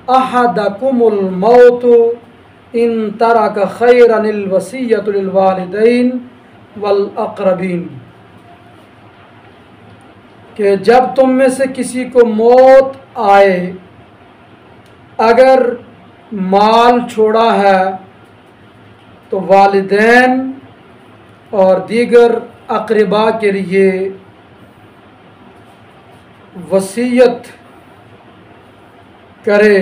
अहदकुमुल मौत इन तरक खैरनिल वसीयतु लिल वालिदैन वल अक़रबीन, कि जब तुम में से किसी को मौत आए, अगर माल छोड़ा है तो वालिदैन और दीगर अक़रबा के लिए वसीयत करे,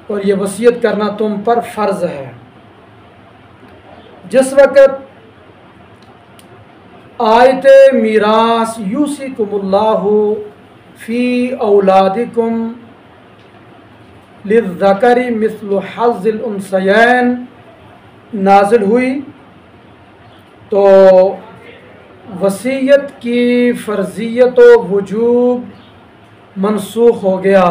और ये वसीयत करना तुम पर फ़र्ज़ है। जिस वक़्त आयत मीरास यूसिकुमुल्लाहु फ़ी औलादिकुम लिज़्ज़करी मिस्लु हज़्ज़िल उन्सयैन नाज़िल हुई तो वसीयत की फ़र्ज़ियत व वजूब मनसूख हो गया।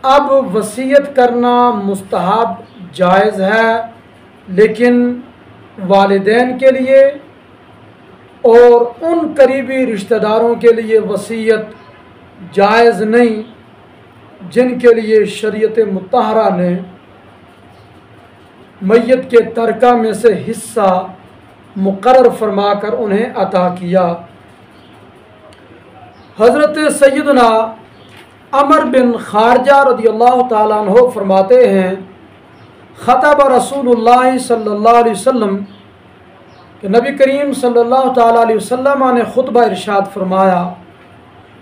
अब वसीयत करना मुस्तहब जायज़ है, लेकिन वालिदैन के लिए और उन करीबी रिश्तेदारों के लिए वसीयत जायज़ नहीं, जिनके लिए शरीयत मुत्तहरा ने मैयत के तरका में से हिस्सा मुकर्रर फरमाकर उन्हें अता किया। हज़रत सैयदना अमर बिन खारजा रदियल्लाहु ताला अन्हु फरमाते हैं, ख़तब रसूलुल्लाह सल्लल्लाहु अलैहि वसल्लम, कि नबी करीम सल्लल्लाहु ताला अलैहि वसल्लम ने खुतबा इरशाद फरमाया।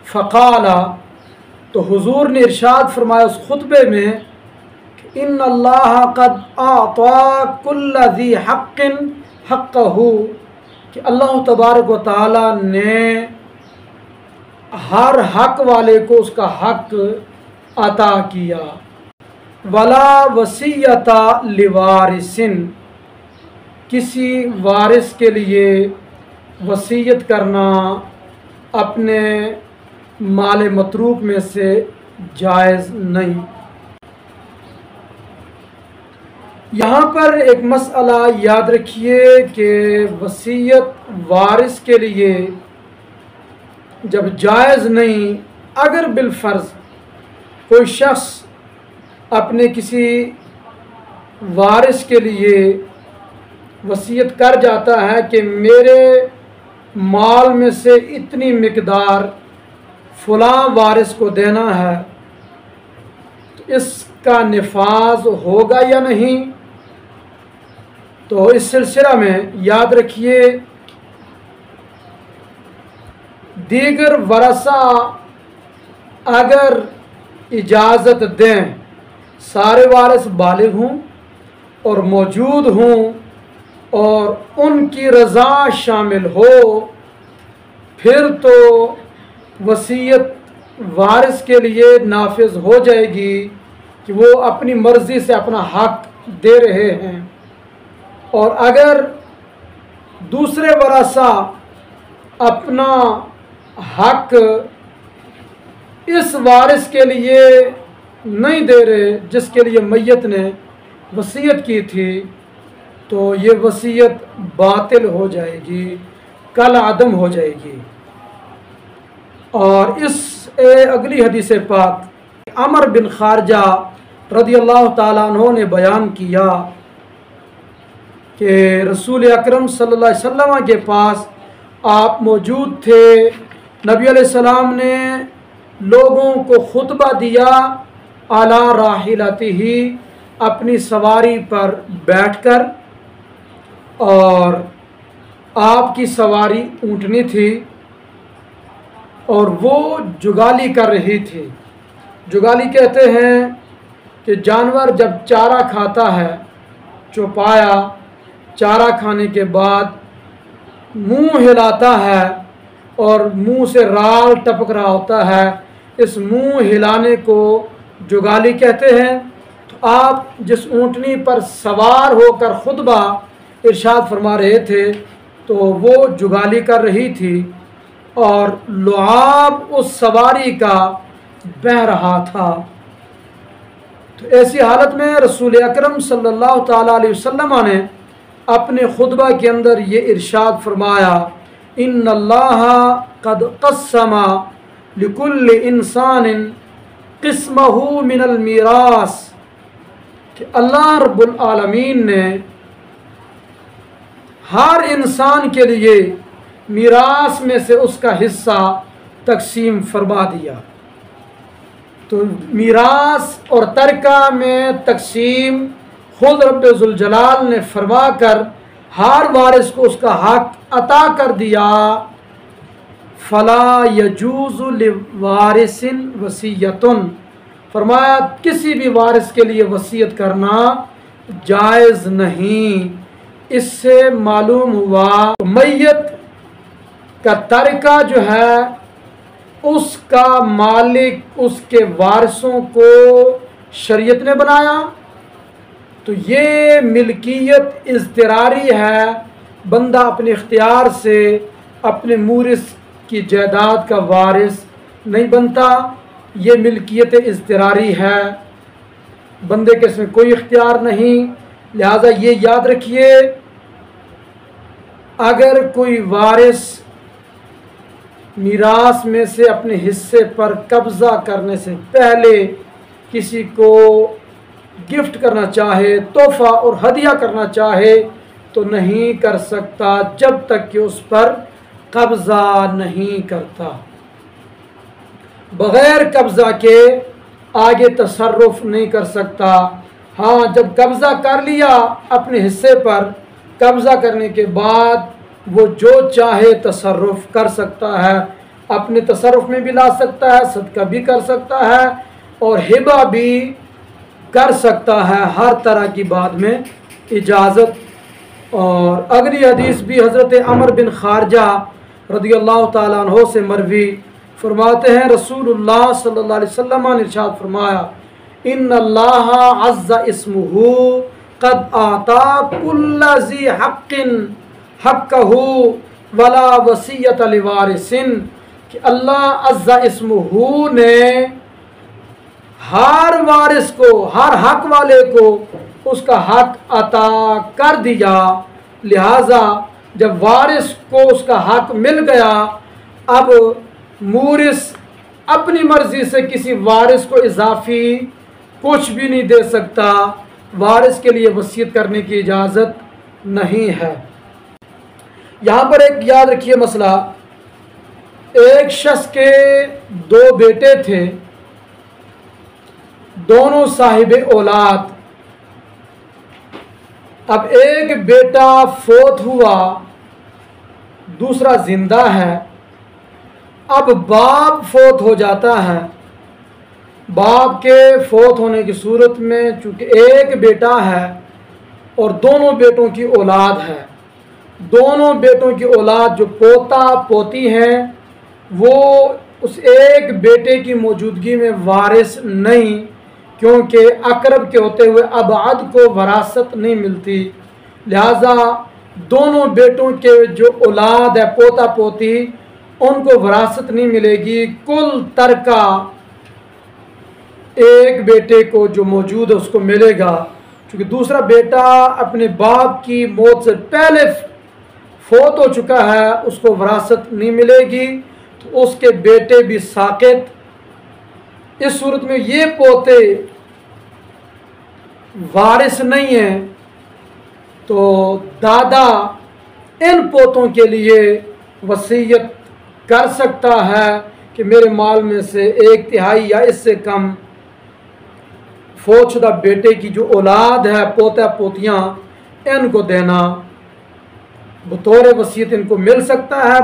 फ़क़ाला, तो हुजूर ने इरशाद फरमाया उस खुतबे में, इन्नल्लाह क़द आता कुल्ल ज़ी हक़्क़िन हक़्क़हु, कि अल्लाह तबारक व तआला ने हर हक वाले को उसका हक अता किया। वला वसीयता लिवारिसिन, किसी वारिस के लिए वसीयत करना अपने माल मतरूक में से जायज़ नहीं। यहाँ पर एक मसला याद रखिए कि वसीयत वारिस के लिए जब जायज़ नहीं, अगर बिलफ़र्ज़ कोई शख्स अपने किसी वारिस के लिए वसीयत कर जाता है कि मेरे माल में से इतनी मिक़दार फ़लाँ वारिस को देना है, तो इसका निफाज होगा या नहीं। तो इस सिलसिला में याद रखिए, दीगर वरसा अगर इजाज़त दें, सारे वारिस बालिग हों और मौजूद हों और उनकी रज़ा शामिल हो, फिर तो वसीयत वारिस के लिए नाफिज हो जाएगी कि वो अपनी मर्ज़ी से अपना हक दे रहे हैं। और अगर दूसरे वरसा अपना हक इस वारिस के लिए नहीं दे रहे जिसके लिए मैयत ने वसीयत की थी, तो ये वसीयत बातिल हो जाएगी, कल अदम हो जाएगी। और इस अगली हदीस पाक अमर बिन खारजा रदियल्लाहु ताला अन्हु ने बयान किया कि रसूल अकरम सल्लल्लाहु अलैहि वसल्लम के पास आप मौजूद थे। नबी अलैहिस्सलाम ने लोगों को खुतबा दिया अला राहिलतिही, अपनी सवारी पर बैठकर, और आपकी सवारी ऊँटनी थी और वो जुगाली कर रही थी। जुगाली कहते हैं कि जानवर जब चारा खाता है, चौपाया, चारा खाने के बाद मुंह हिलाता है और मुंह से राल टपक रहा होता है, इस मुंह हिलाने को जुगाली कहते हैं। तो आप जिस ऊँटनी पर सवार होकर खुतबा इरशाद फरमा रहे थे, तो वो जुगाली कर रही थी और लुआब उस सवारी का बह रहा था। तो ऐसी हालत में रसूल अकरम सल्लल्लाहु ताला अलैहि वसल्लम ने अपने खुतबा के अंदर ये इरशाद फरमाया, इन्नल्लाह क़द क़स्समा لکل انسان قسمہ من المیراث، کہ اللہ رب العالمین نے ہر انسان کے لیے میراث میں سے اس کا حصہ تقسیم فرما دیا۔ تو میراث اور ترکہ میں تقسیم خود رب ذوالجلال نے فرما کر ہر وارث کو اس کا حق عطا کر دیا۔ فلا یجوز لوارث وصیۃ، فرمایا کسی بھی وارث کے لیے وصیت کرنا جائز نہیں۔ اس سے معلوم ہوا میت کا ترکہ جو ہے اس کا مالک اس کے وارثوں کو شریعت نے بنایا، تو یہ ملکیت اضطراری ہے، بندہ اپنے اختیار سے اپنے مورث کی جائیداد کا وارث نہیں بنتا، یہ ملکیت اضطراری ہے، بندے کے اس میں کوئی اختیار نہیں۔ لہذا یہ یاد رکھیے، اگر کوئی وارث میراث میں سے اپنے حصے پر قبضہ کرنے سے پہلے کسی کو گفٹ کرنا چاہے، تحفہ اور ہدیہ کرنا چاہے تو نہیں کر سکتا جب تک کہ اس پر قبضہ نہیں کرتا۔ بغیر قبضہ کے آگے تصرف نہیں کر سکتا۔ ہاں، جب قبضہ کر لیا اپنے حصے پر، قبضہ کرنے کے بعد وہ جو چاہے تصرف کر سکتا ہے، اپنے تصرف میں بھی لا سکتا ہے، صدقہ بھی کر سکتا ہے اور ہبہ بھی کر سکتا ہے، ہر طرح کی بعد میں اجازت۔ اور اگلی حدیث بھی حضرت عمر بن خارجہ رضی اللہ تعالیٰ عنہ سے مروی، فرماتے ہیں رسول اللہ صلی اللہ علیہ وسلم نے ارشاد فرمایا، ان اللہ عز اسمہ قد آتا کل ذی حق حقہ ولا وصیۃ لوارث، کہ اللہ عز اسمہ نے ہر وارث کو، ہر حق والے کو اس کا حق عطا کر دیا۔ لہذا جب وارث کو اس کا حق مل گیا، اب مورث اپنی مرضی سے کسی وارث کو اضافی کچھ بھی نہیں دے سکتا، وارث کے لیے وصیت کرنے کی اجازت نہیں ہے۔ یہاں پر ایک یاد رکھیے مسئلہ، ایک شخص کے دو بیٹے تھے، دونوں صاحب اولاد۔ اب ایک بیٹا فوت ہوا، دوسرا زندہ ہے۔ اب باپ فوت ہو جاتا ہے، باپ کے فوت ہونے کی صورت میں چونکہ ایک بیٹا ہے اور دونوں بیٹوں کی اولاد ہے، دونوں بیٹوں کی اولاد جو پوتا پوتی ہیں وہ اس ایک بیٹے کی موجودگی میں وارث نہیں، کیونکہ اقرب کے ہوتے ہوئے ابعد کو وراثت نہیں ملتی۔ لہذا دونوں بیٹوں کے جو اولاد ہے پوتا پوتی، ان کو وراثت نہیں ملے گی، کل ترکہ ایک بیٹے کو جو موجود ہے اس کو ملے گا، کیونکہ دوسرا بیٹا اپنے باپ کی موت سے پہلے فوت ہو چکا ہے، اس کو وراثت نہیں ملے گی، تو اس کے بیٹے بھی ساقط۔ اس صورت میں یہ پوتے وارث نہیں ہیں، تو دادا ان پوتوں کے لیے وصیت کر سکتا ہے کہ میرے مال میں سے 1/3 یا اس سے کم فوت شدہ بیٹے کی جو اولاد ہے پوتا پوتیاں ان کو دینا، بطور وصیت ان کو مل سکتا ہے۔